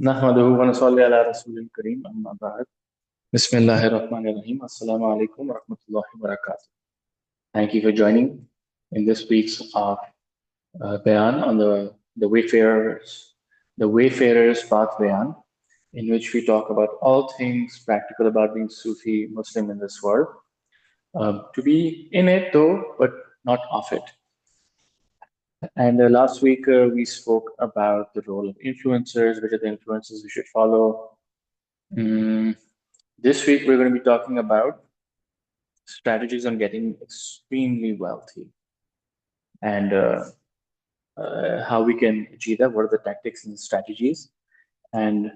नहमदुहु व नसल्ली अला रसूलिल करीम अम्मा बाद बिस्मिल्लाहिर रहमानिर रहीम अस्सलामु अलैकुम व रहमतुल्लाहि व barakatuh. Thank you for joining in this week's bayan on the Wayfarer's Path bayan, in which we talk about all things practical about being Sufi Muslim in this world. To be in it though, but not of it. And last week we spoke about the role of influencers, which are the influences we should follow. Mm, This week, we're going to be talking about strategies on getting extremely wealthy and how we can achieve that. What are the tactics and strategies? And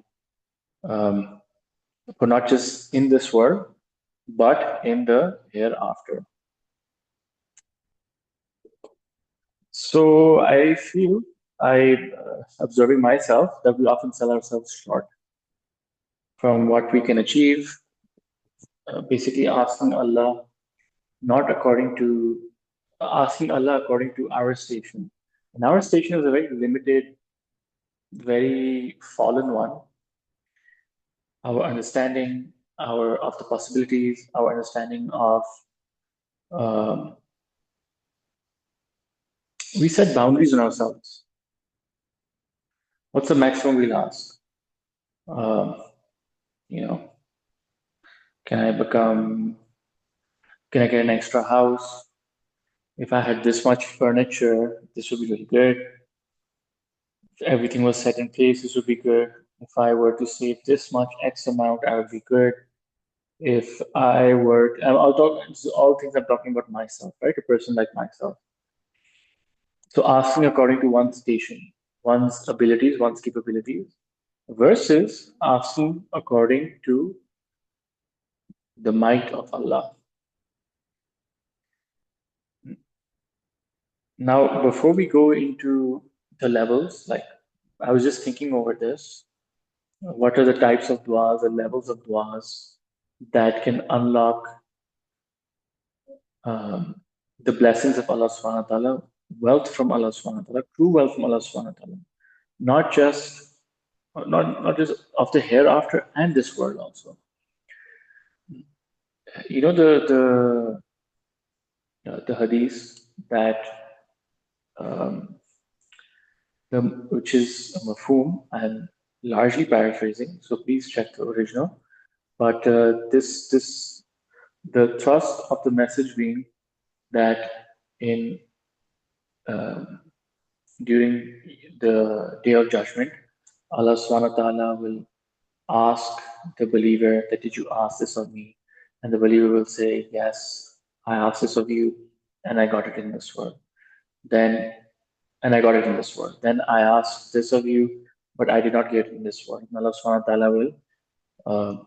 um, for not just in this world, but in the hereafter. So I feel observing myself, that we often sell ourselves short from what we can achieve, basically not according to asking Allah according to our station. And our station is a very limited, very fallen one. Our understanding, our of the possibilities, our understanding of um, we set boundaries on ourselves. What's the maximum we'll ask? Um, you know, can I become? Can I get an extra house? If I had this much furniture, this would be really good. If everything was set in place, this would be good. If I were to save this much X amount, I would be good. If I were, I'll talk, this is all things I'm talking about myself, right? A person like myself. So asking according to one's station, one's abilities, one's capabilities, versus asking according to the might of Allah. Now, before we go into the levels, like I was just thinking over this, what are the types of du'as, the levels of du'as that can unlock um, the blessings of Allah subhanahu wa ta'ala, wealth from Allah subhanahu wa ta'ala, true wealth from Allah subhanahu wa ta'ala, not just not just of the hereafter and this world also. You know the hadith that um, which is a mafhum. I'm largely paraphrasing, so please check the original. But this the thrust of the message being that in um, during the day of judgment, Allah subhanahu wa ta'ala will ask the believer that did you ask this of me? And the believer will say, yes, I asked this of you and I got it in this world. Then and I got it in this world. Then I asked this of you, but I did not get it in this world. And Allah subhanahu wa ta'ala will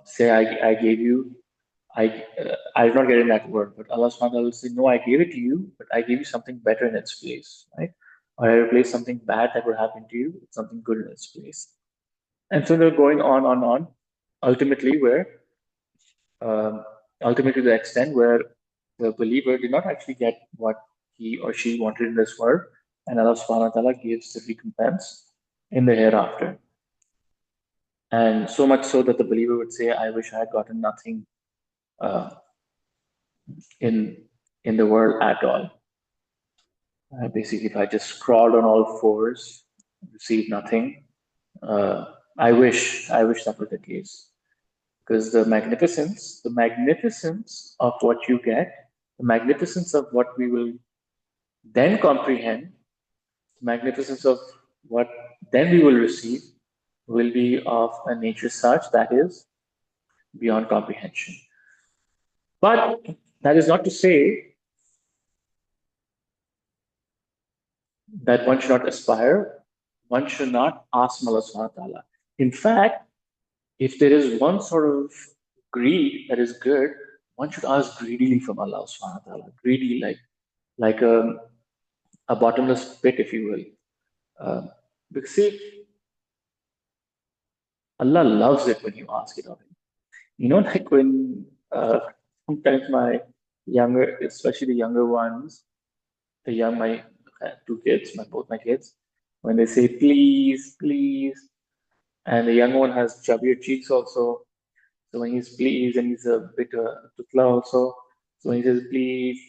say, I gave you, I did not get it in that word, but Allah subhanahu wa ta'ala will say, no, I gave it to you, but I gave you something better in its place, right? Or I replaced something bad that would happen to you with something good in its place. And so they're going on, ultimately where, um, ultimately to the extent where the believer did not actually get what he or she wanted in this world, and Allah subhanahu wa ta'ala gives the recompense in the hereafter. And so much so that the believer would say, I wish I had gotten nothing uh, in in the world at all. Basically, if I just crawled on all fours, received nothing, uh, I wish that was the case. Because the magnificence of what you get, the magnificence of what we will then comprehend, the magnificence of what then we will receive will be of a nature such that is beyond comprehension. But that is not to say that one should not aspire, one should not ask Allah subhanahu wa ta'ala. In fact, if there is one sort of greed that is good, one should ask greedily from Allah subhanahu wa ta'ala. Greedy, like a bottomless pit, if you will. Because see, Allah loves it when you ask it of Him. You know, like when sometimes my younger, especially the younger ones, my two kids, both my kids, when they say please, please, And the young one has chubbier cheeks also. So when he's pleased, and he's a bit tutla also. So when he says please,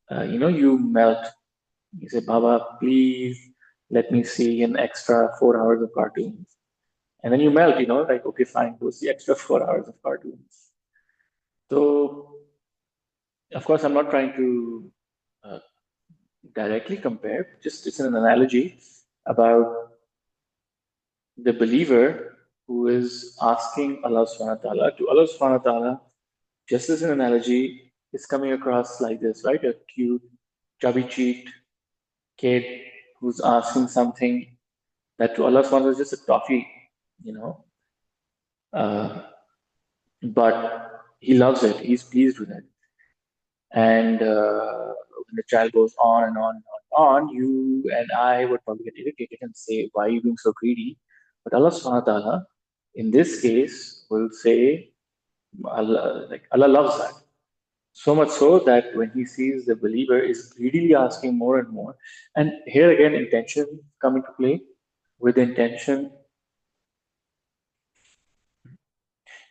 you melt. You say, Baba, please let me see an extra 4 hours of cartoons. And then you melt, like, okay, fine, go see extra 4 hours of cartoons. So, of course, I'm not trying to uh, directly compare, just it's an analogy about the believer who is asking Allah subhanahu wa ta'ala to Allah subhanahu wa ta'ala, just as an analogy, is coming across like this, right? A cute, chubby cheeked kid who's asking something that to Allah subhanahu wa ta'ala is just a toffee, you know. Uh, but he loves it, he's pleased with it. And when the child goes on and on and on, you and I would probably get irritated and say, why are you being so greedy? But Allah subhanahu wa ta'ala, in this case, will say, Allah loves that. So much so that when he sees the believer is greedily asking more and more, and here again, intention come into play. With intention,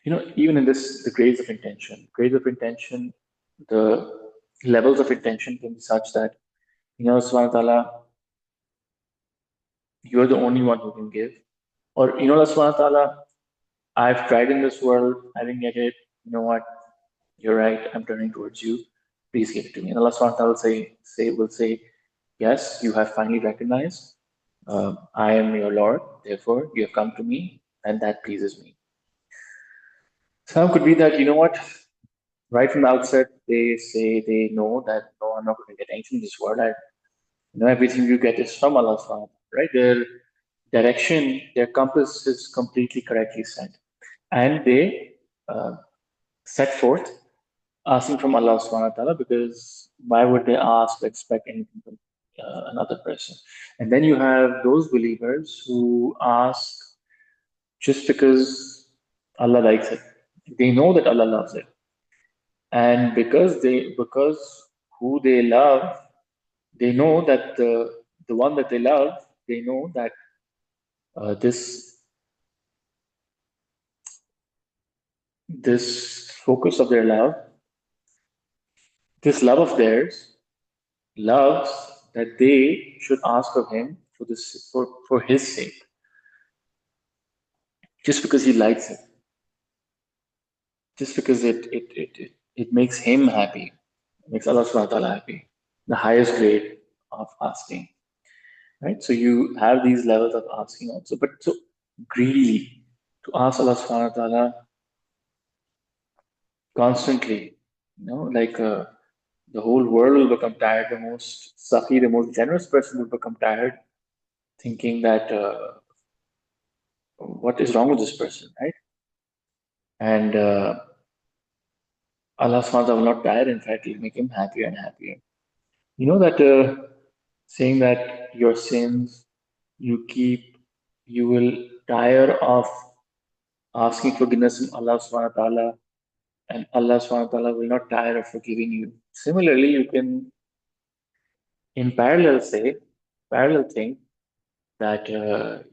even in this, the grades of intention, the levels of intention can be such that, Subhanahu wa ta'ala, you're the only one who can give. Or, Subhanahu wa ta'ala, I've tried in this world, I didn't get it. You know what? You're right, I'm turning towards you. Please give it to me. And Allah subhanahu wa ta'ala will say, yes, you have finally recognized I am your Lord, therefore you have come to me, and that pleases me. Some could be that, right from the outset, they say they know that, no, I'm not going to get anything in this world. Everything you get is from Allah subhanahu wa ta'ala, right? Their direction, their compass is completely correctly set. And they uh, set forth asking from Allah subhanahu wa ta'ala, because why would they ask or expect anything from another person? And then you have those believers who ask just because Allah likes it. They know that Allah loves it. And because who they love, they know that the one that they love, they know that this focus of their love, this love of theirs, loves that they should ask of him for his sake, just because he likes it, just because it makes him happy, it makes Allah subhanahu wa ta'ala happy, the highest grade of asking. Right? So you have these levels of asking also, but so greedily to ask Allah subhanahu wa ta'ala constantly, like the whole world will become tired. The most Safi, the most generous person will become tired, thinking that what is wrong with this person, right? And Allah subhanahu wa ta'ala will not tire. In fact, it will make him happier and happier. You know that saying that your sins you keep, you will tire of asking forgiveness from Allah subhanahu wa ta'ala, and Allah subhanahu wa ta'ala will not tire of forgiving you. Similarly, you can in parallel thing that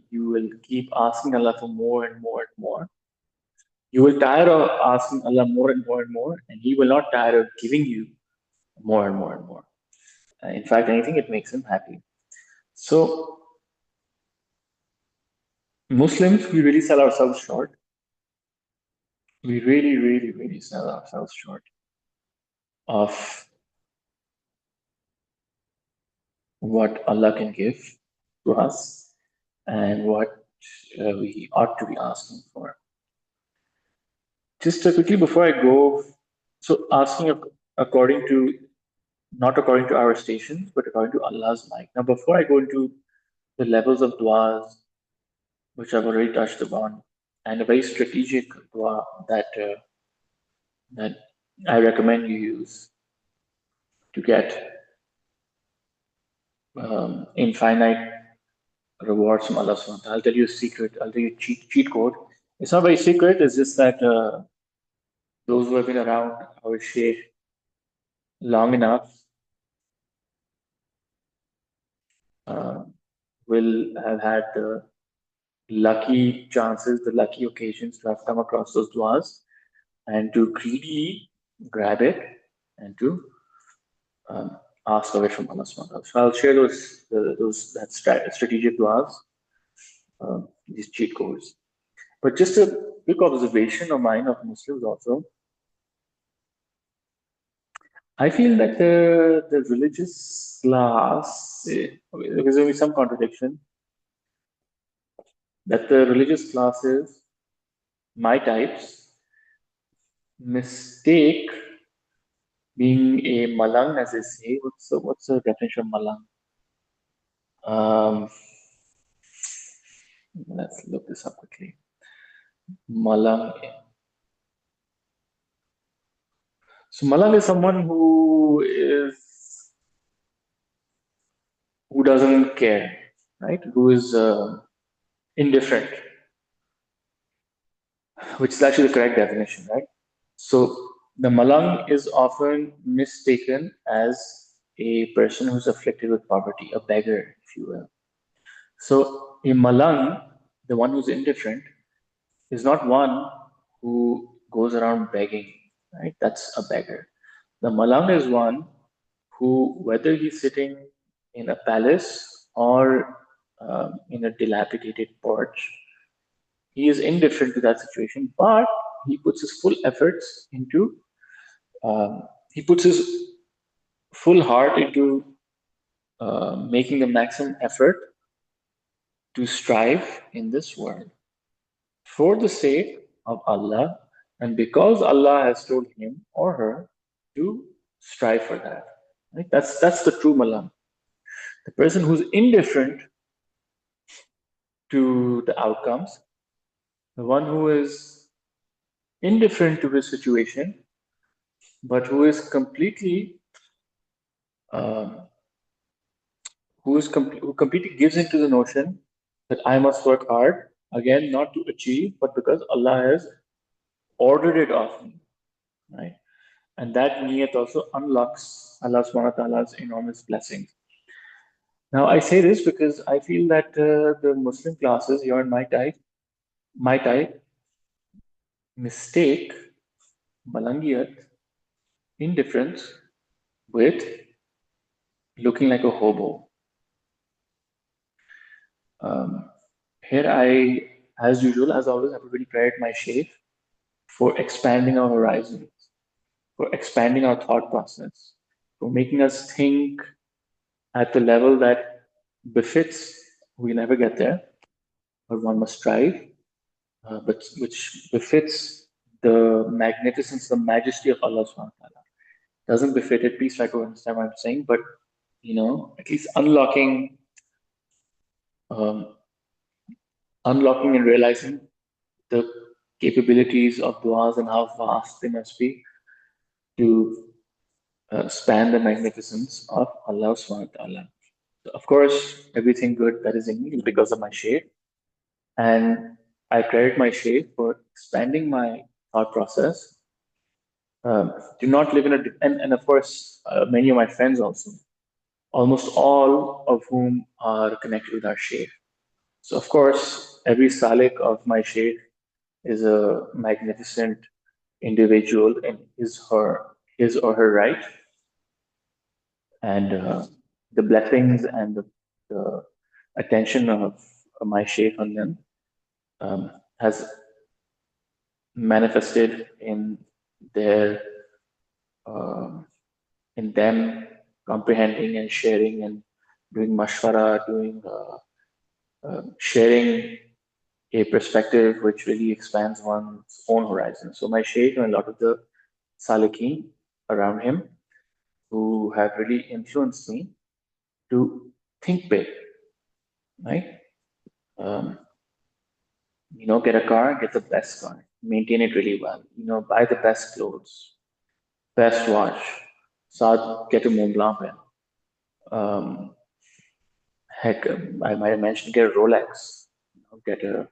you will keep asking Allah for more and more and more. You will tire of asking Allah more and more and more, and He will not tire of giving you more and more and more. In fact, anything, it makes Him happy. So, Muslims, we really sell ourselves short. We really, really, really sell ourselves short of what Allah can give to us and what we ought to be asking for. Just quickly before I go, so asking according to, not according to our stations, but according to Allah's might. Now, before I go into the levels of du'as, which I've already touched upon, and a very strategic dua that I recommend you use to get infinite rewards from Allah subhanahu wa ta'ala. I'll tell you a secret, I'll tell you a cheat code. It's not very secret, it's just that those who have been around our Shaykh long enough uh, will have had lucky chances, the lucky occasions to have come across those du'as and to greedily grab it and to um, ask away from Allah subhanahu wa ta'ala. So I'll share that strategic du'as, these cheat codes. But just a quick observation of mine of Muslims also. I feel that the religious class, there's going to be some contradiction, that the religious classes, my types, mistake being a malang, as they say. What's the definition of malang? Um, let's look this up quickly. Malang. So malang is someone who doesn't care, right? Who is indifferent, which is actually the correct definition, right? So the malang is often mistaken as a person who's afflicted with poverty, a beggar, if you will. So a malang, the one who's indifferent, is not one who goes around begging, right? That's a beggar. The malang is one who, whether he's sitting in a palace or in a dilapidated porch, he is indifferent to that situation, but he puts his full efforts into, he puts his full heart into making the maximum effort to strive in this world for the sake of Allah, and because Allah has told him or her to strive for that. Right? That's the true malam. The person who's indifferent to the outcomes, the one who is indifferent to his situation, but who is completely um, who completely gives into the notion that I must work hard again, not to achieve, but because Allah has ordered it of me, right? And that niyat also unlocks Allah subhanahu wa ta'ala's enormous blessings. Now, I say this because I feel that the Muslim classes here in my type mistake malangiyat, indifference, with looking like a hobo. Um, Here, as usual, as always, have to really credit my Shaykh for expanding our horizons, for expanding our thought process, for making us think at the level that befits. We never get there, but one must strive, but which befits the magnificence, the majesty of Allah subhanahu wa ta'ala. Doesn't befit it, please try to understand what I'm saying, but at least um, unlocking and realizing the capabilities of du'as and how vast they must be to span the magnificence of Allah subhanahu wa ta'ala. So of course, everything good that is in me is because of my shaykh. And I credit my shaykh for expanding my thought process. Do not live in and of course, many of my friends also, almost all of whom are connected with our shaykh. So of course, every salik of my shaykh is a magnificent individual in his or her right, and the blessings and the attention of my shaykh on them has manifested their um in them comprehending and sharing and doing mashwara, doing sharing a perspective which really expands one's own horizon. So my shaykh and a lot of the salikin around him who have really influenced me to think big, right? Um, get a car, get the best car, maintain it really well. Buy the best clothes, best watch. Saad, get a Mont Blanc pen. Um, Heck, I might have mentioned get a Rolex, get a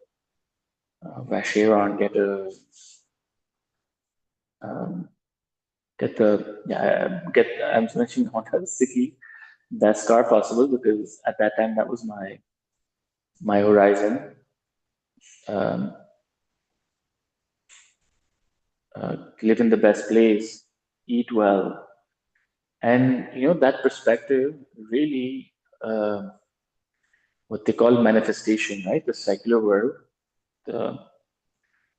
Vacheron, um, I'm mentioning Honda City, best car possible because at that time that was my horizon. um, live in the best place, eat well, and that perspective really, uh, what they call manifestation, right? The secular world, the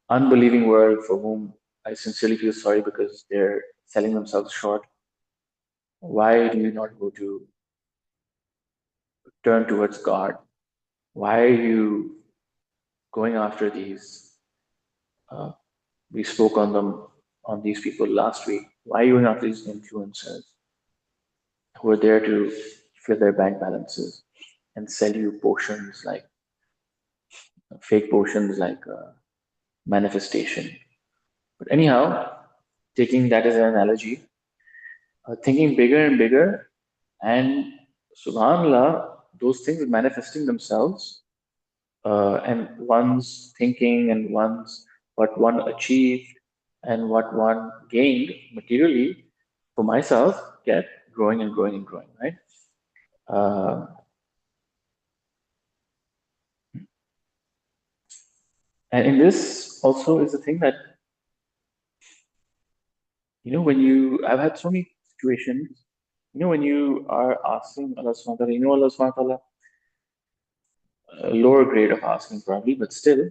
unbelieving world for whom I sincerely feel sorry because they're selling themselves short. Why do you not go to turn towards God? Why are you going after these? Uh, we spoke on them on these people last week. Why are you going after these influencers who are there to fill their bank balances and sell you potions like fake potions like manifestation? But anyhow, taking that as an analogy, thinking bigger and bigger, and subhanallah, those things manifesting themselves, and one's thinking and one's what one achieved and what one gained materially for myself get growing and growing and growing, right? Uh, and in this also is the thing that when I've had so many situations, when you are asking Allah Subhanahu wa Taala, Allah Subhanahu wa Taala, a lower grade of asking probably, but still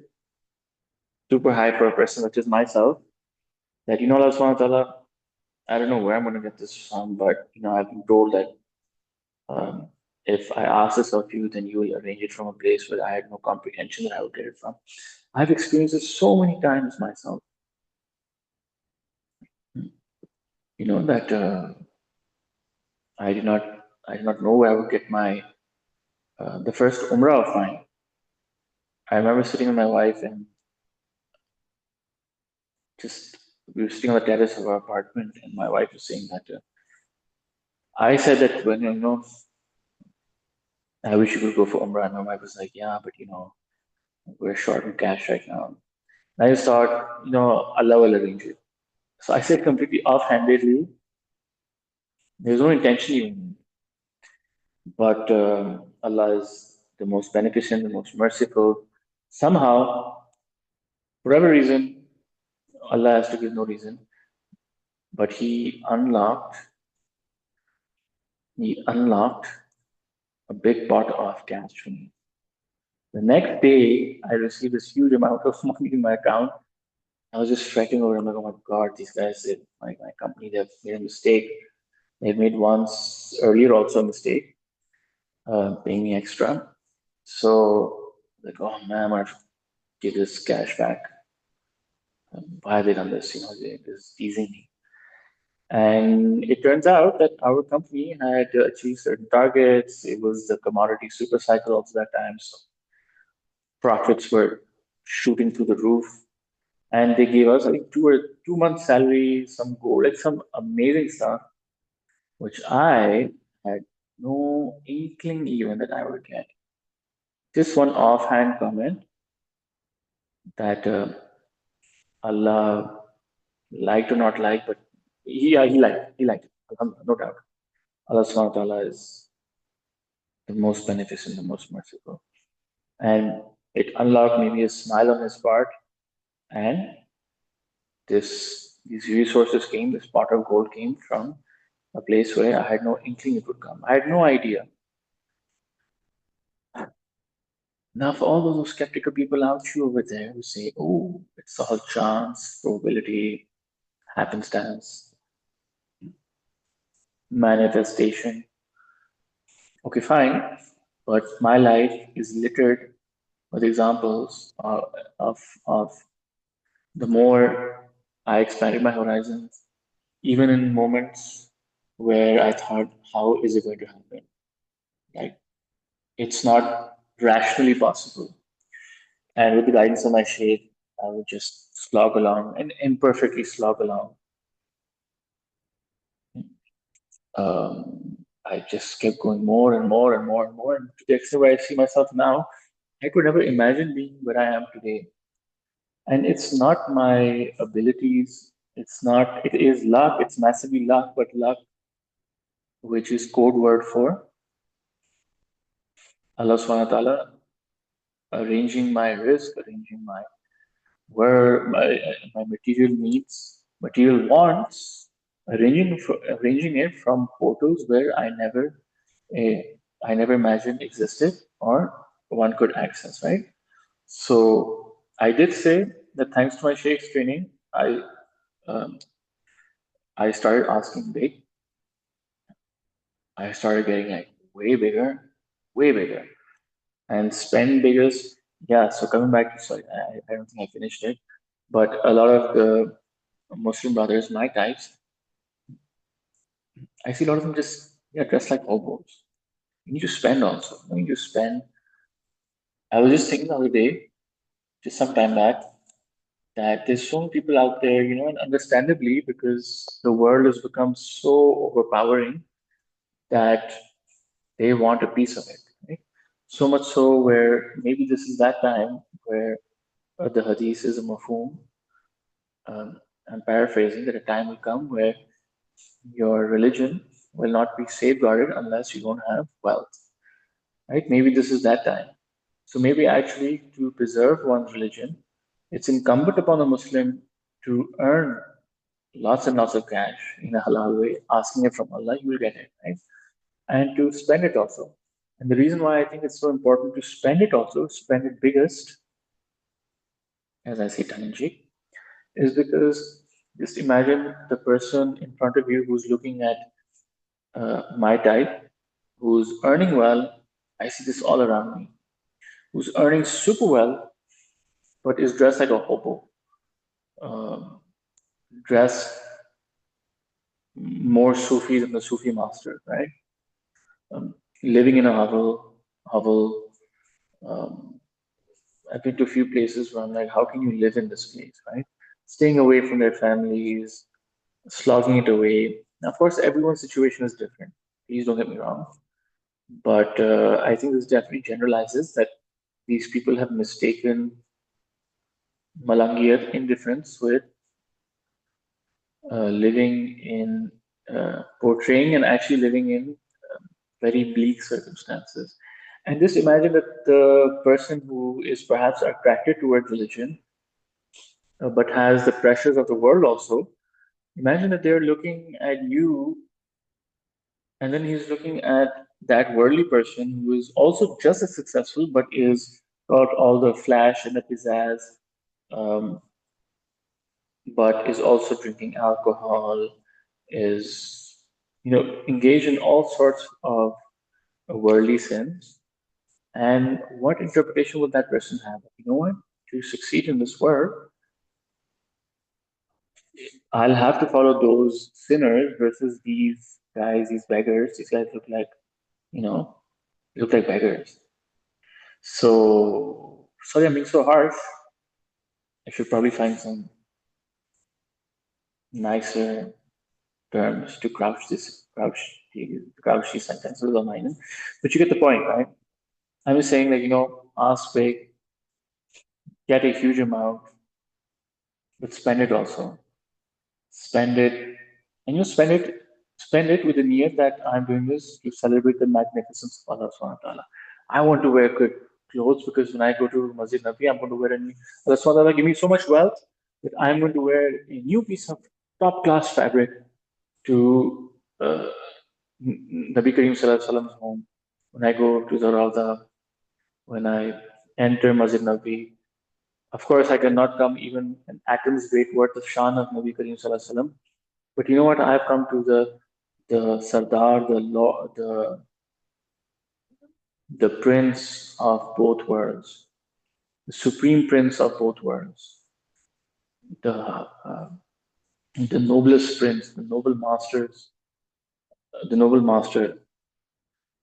super high for a person such as myself, that Allah Subhanahu wa Taala, I don't know where I'm going to get this from, but I've been told that um, if I ask this of you, then you will arrange it from a place where I had no comprehension that I would get it from. I've experienced this so many times myself. That I did not know where I would get my the first Umrah of mine. I remember sitting with my wife and just we were sitting on the terrace of our apartment, and my wife was saying that I said that when I wish you could go for Umrah, and my wife was like, yeah, but we're short on cash right now. And I just thought, Allah will arrange it. So I said completely offhandedly, there's no intention even, but Allah is the most beneficent, the most merciful. Somehow, for whatever reason, Allah has to give no reason, but He unlocked a big pot of cash for me. The next day, I received this huge amount of money in my account. I was just fretting over. I'm like, oh my God, these guys, my company, they've made a mistake. They've made once earlier also a mistake, paying me extra. So, like, oh man, I'm gonna give this cash back. Why have they done this? They're just teasing me. And it turns out that our company had achieved certain targets. It was the commodity super cycle also that time. So profits were shooting through the roof. And they gave us, I think, 2 months salary, some gold, like some amazing stuff, which I had no inkling even that I would get. Just one offhand comment that Allah liked or not liked, but he liked it. No doubt. Allah subhanahu wa ta'ala is the most beneficent, the most merciful. And it unlocked maybe a smile on his part, and these resources came, this pot of gold came from a place where I had no inkling it would come. I had no idea. Now, for all those skeptical people out you over there who say, oh, it's all chance, probability, happenstance, manifestation. Okay, fine. But my life is littered with examples of the more I expanded my horizons, even in moments where I thought, how is it going to happen? Like, it's not rationally possible. And with the guidance of my Shaykh, I would just slog along and imperfectly slog along. I just kept going more and more and more and more. And to the extent where I see myself now, I could never imagine being where I am today. And it's not my abilities. It is luck. It's massively luck, but luck, which is code word for Allah subhanahu wa ta'ala, arranging my risk, arranging my where my material needs, material wants, arranging it from portals where uh, I never imagined existed or one could access, right? So I did say that thanks to my Sheikh's training, um, I started asking big. I started getting like way bigger, and spend bigger. Yeah. So coming back to sorry, I don't think I finished it, but a lot of the Muslim brothers, my types, I see a lot of them just dressed like hobos. You need to spend also. You need to spend. I was just thinking the other day, just some time back, that there's so many people out there, and understandably, because the world has become so overpowering that they want a piece of it, right? So much so where maybe this is that time where the hadith is a mafhum. I'm paraphrasing that a time will come where your religion will not be safeguarded unless you don't have wealth, right? Maybe this is that time. So maybe actually to preserve one's religion, it's incumbent upon a Muslim to earn lots and lots of cash in a halal way, asking it from Allah, you will get it, right? And to spend it also. And the reason why I think it's so important to spend it also, spend it biggest, as I say tongue in cheek, is because just imagine the person in front of you who's looking at my type, who's earning well. I see this all around me. Who's earning super well, but is dressed like a hobo, um, dressed more Sufi than the Sufi master, right? Living in a hovel. Um, I've been to a few places where I'm like, how can you live in this place, right? Staying away from their families, slogging it away. Now, of course, everyone's situation is different. Please don't get me wrong. But I think this definitely generalizes that these people have mistaken Malangiyat indifference with living in portraying and actually living in very bleak circumstances. And just imagine that the person who is perhaps attracted towards religion, but has the pressures of the world also, imagine that they're looking at you and then he's looking at that worldly person who is also just as successful, but is got all the flash and the pizzazz, um, but is also drinking alcohol, is engaged in all sorts of worldly sins. And what interpretation would that person have? You know what? To succeed in this world, I'll have to follow those sinners versus these guys, these beggars. These guys you know, look like beggars. So sorry, I'm being so harsh. I should probably find some nicer terms to crouch these sentences on mine. But you get the point, right? I'm just saying that ask big, get a huge amount, but spend it also. Spend it, and spend it with the niyat that I'm doing this to celebrate the magnificence of Allah Subhanahu wa Taala. I want to wear good clothes because when I go to Masjid Nabi, I'm going to wear a new. Allah Subhanahu wa Taala give me so much wealth that I'm going to wear a new piece of top class fabric to Nabi Kareem Sallallahu Alaihi Wasallam's home. When I go to the Rawda, when I enter Masjid Nabi, of course I cannot come even an atom's weight worth of shan of Nabi Kareem Sallallahu Alaihi Wasallam. But you know what? I've come to the Sardar, the prince of both worlds, the supreme prince of both worlds, the uh, the noblest prince, the noble master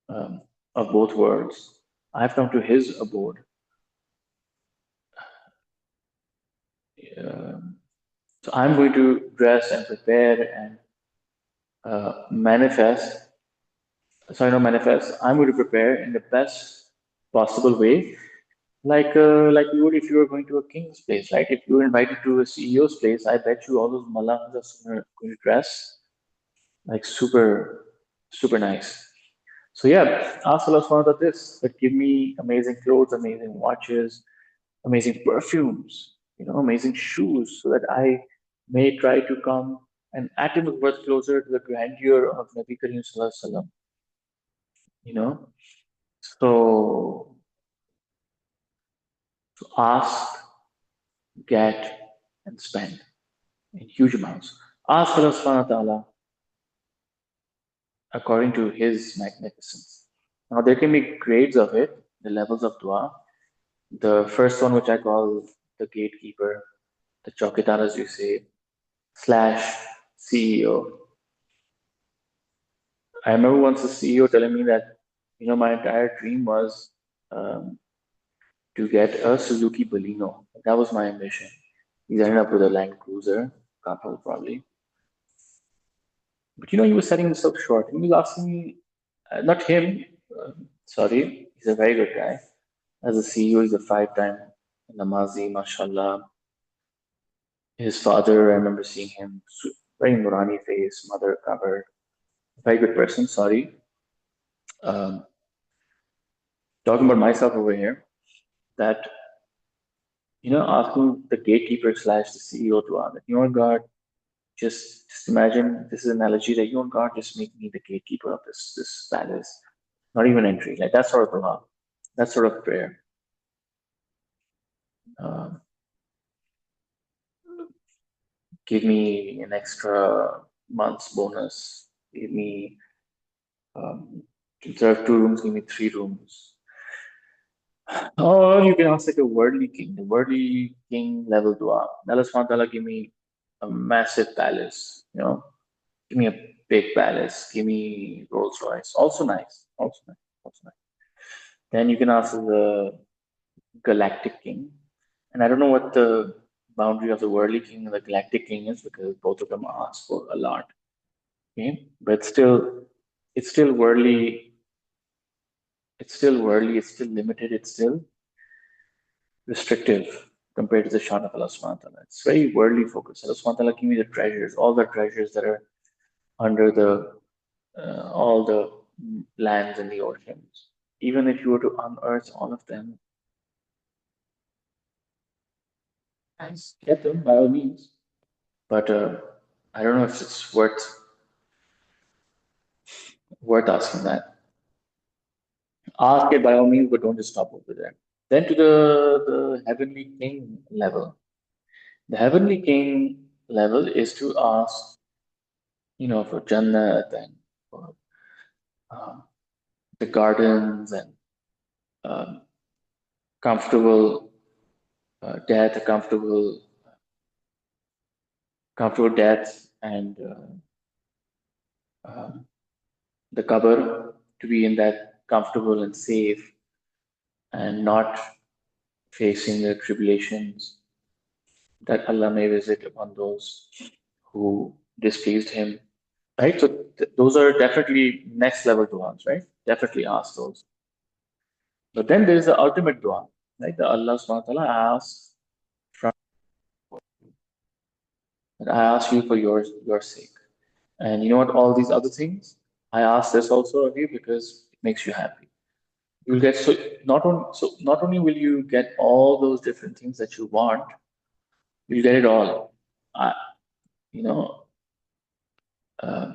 um, of both worlds. I've come to his abode. Um so I'm going to dress and prepare and manifest. Sorry, not manifest. I'm going to prepare in the best possible way like you would if you were going to a king's place, right? If you were invited to a CEO's place, I bet you all those malangs are going to dress like super, super nice. So yeah, ask Allah subhanahu wa ta'ala this, that give me amazing clothes, amazing watches, amazing perfumes, amazing shoes, so that I may try to come an atom of worth closer to the grandeur of Nabi Kareem Sallallahu Alaihi Wasallam, you know. So, ask, get, and spend in huge amounts. Ask Allah subhanahu wa ta'ala according to His magnificence. Now, there can be grades of it, the levels of dua. The first one, which I call the gatekeeper, the chowkidar, as you say, slash CEO. I remember once the CEO telling me that, my entire dream was um, to get a Suzuki Baleno. That was my ambition. He's ended up with a Land Cruiser, couple probably. But he was setting himself short. He was asking me, not him, sorry, he's a very good guy. As a CEO, he's a five-time Namazi, mashallah. His father, I remember seeing him, very Nurani face, mother covered. Very good person, sorry. Um, Talking about myself over here, that, asking the gatekeeper slash the CEO to ask, God, just imagine, this is an analogy that, God, just make me the gatekeeper of this palace. Not even entry, like that sort of dua, that sort of prayer. Um, Give me an extra month's bonus. Give me, instead of 2 rooms, give me 3 rooms. Or you can ask like a worldly king, the worldly king level dua. Allah subhanahu wa ta'ala, give me a massive palace, give me a big palace, give me Rolls Royce. Also nice, also nice, also nice. Then you can ask the galactic king. And I don't know what the boundary of the worldly king and the galactic king is, because both of them ask for a lot. Okay, but still, it's still worldly. It's still worldly. It's still limited. It's still restrictive compared to the Shan of Allah subhanahu wa ta'ala. It's very worldly focused. Allah subhanahu wa ta'ala give me the treasures, all the treasures that are under all the lands and the oceans. Even if you were to unearth all of them, nice, get them by all means. But I don't know if it's worth asking that. Ask it by all means, but don't just stop over there. Then to the heavenly king level. The heavenly king level is to ask, for Jannat and for um, the gardens and um, comfortable death, a comfortable death, and um, the cover to be in that comfortable and safe and not facing the tribulations that Allah may visit upon those who displeased Him. Right? So those are definitely next level du'as, right? Definitely ask those. But then there is the ultimate dua, right? The Allah subhanahu wa ta'ala asks from that I ask you for your sake. And you know what, all these other things, I ask this also of you because it makes you happy. You'll get not only will you get all those different things that you want, you'll get it all. Uh, you know, uh,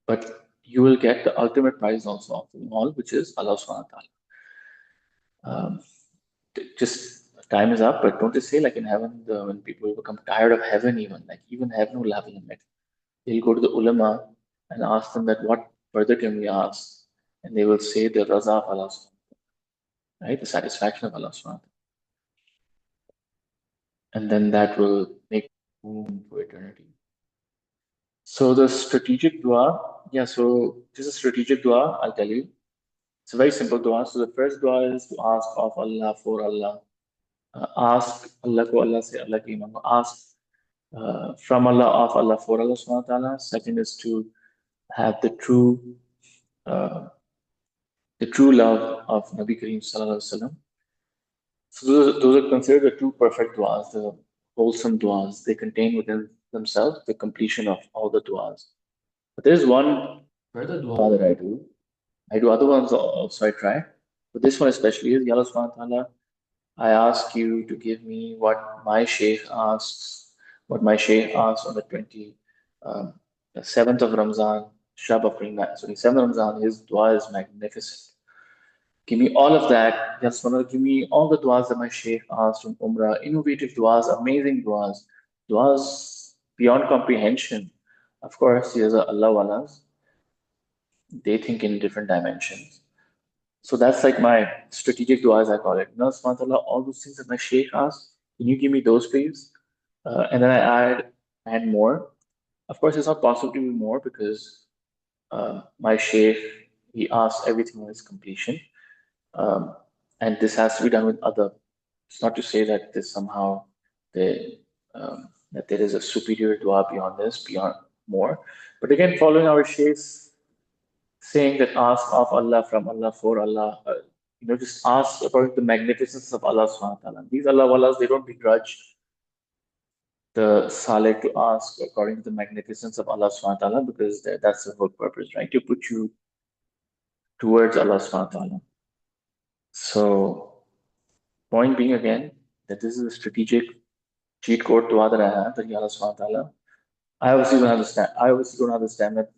but you will get the ultimate prize also of them all, which is Allah subhanahu wa ta'ala. Just time is up, but don't just say like in heaven, when people become tired of heaven, even heaven will have a limit. They'll go to the ulama and ask them that what further can we ask, and they will say the raza of Allah, right, the satisfaction of Allah, and then that will make room for eternity. So the strategic dua, yeah. So this is strategic dua. I'll tell you, it's a very simple dua. So the first dua is to ask of Allah for Allah. Ask Allah ko Allah se Allah ki imam. Ask from Allah, of Allah, for Allah subhanahu wa ta'ala. Second is to have uh, the true love of Nabi Kareem sallallahu alaihi wasallam. So those are considered the two perfect du'as, the wholesome du'as. They contain within themselves the completion of all the du'as. But there's one further dua that I do. I do other ones also, I try. But this one especially is, Ya Allah subhanahu wa ta'ala, I ask you to give me what my Shaykh asks on the 7th of Ramzan, Shab of 29, sorry, 7th of Ramzan, his dua is magnificent. Give me all of that. Ya Subhanahu, give me all the duas that my Shaykh asked from Umrah, innovative duas, amazing duas, duas beyond comprehension. Of course, these are Allah walas. They think in different dimensions. So that's like my strategic dua, as I call it. Now, subhanAllah, all those things that my Shaykh asked, can you give me those, please? And then I add more. Of course, it's not possible to do more because my Shaykh, he asks everything on its completion. Um, and this has to be done with other. It's not to say that this somehow the that there is a superior dua beyond this, beyond more. But again, following our Shaykh's saying that ask of Allah, from Allah, for Allah, just ask about the magnificence of Allah subhanahu wa ta'ala. These Allah wallas, they don't begrudge the salih to ask according to the magnificence of Allah subhanahu wa ta'ala because that's the whole purpose, right? To put you towards Allah subhanahu wa ta'ala. So, point being again, that this is a strategic cheat code dua that I have, that Ya Allah subhanahu wa ta'ala. I obviously don't understand that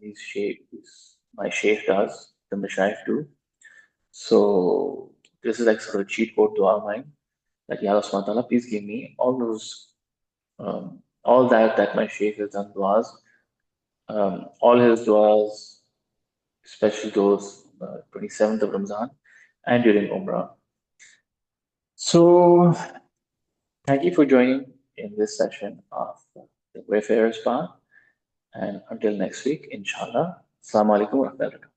my Shaykh does, the Mashayikh do. So this is like sort of cheat code dua of mine. That Ya Allah subhanahu wa ta'ala, please give me all that my Shaykh has done duas, all his duas, especially those 27th of Ramzan and during Umrah. So thank you for joining in this session of the Wayfarer's Path. And until next week, inshallah. Assalamu alaikum wa rahmatullahi.